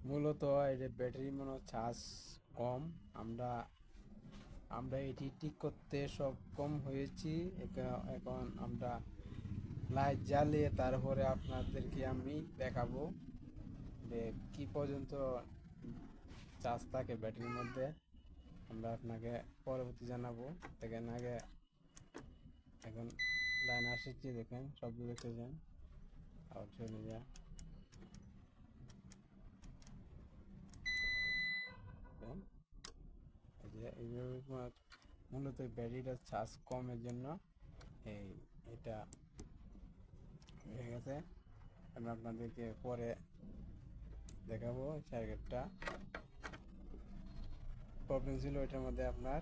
মূলত এর ব্যাটারি মনে চার্জ কম। আমরা আমরা এটি ঠিক করতে সক্ষম হয়েছি। এখন আমরা লাইট জ্বালিয়ে তারপরে আপনাদেরকে আমি দেখাবো যে কি পর্যন্ত চার্জ থাকে ব্যাটারির মধ্যে। আমরা আপনাকে পরবর্তী জানাবো। দেখেন আগে এখন লাইন আসছে, দেখেন শব্দ দেখতেছেন, আবার চলে যায়। এই যে এইভাবে মূলত ব্যাটারিটা চার্জ কমের জন্য এটা হয়ে গেছে। আমি আপনাদেরকে পরে দেখাবো। সার্কিটটা প্রবলেম ছিল এটার মধ্যে আপনার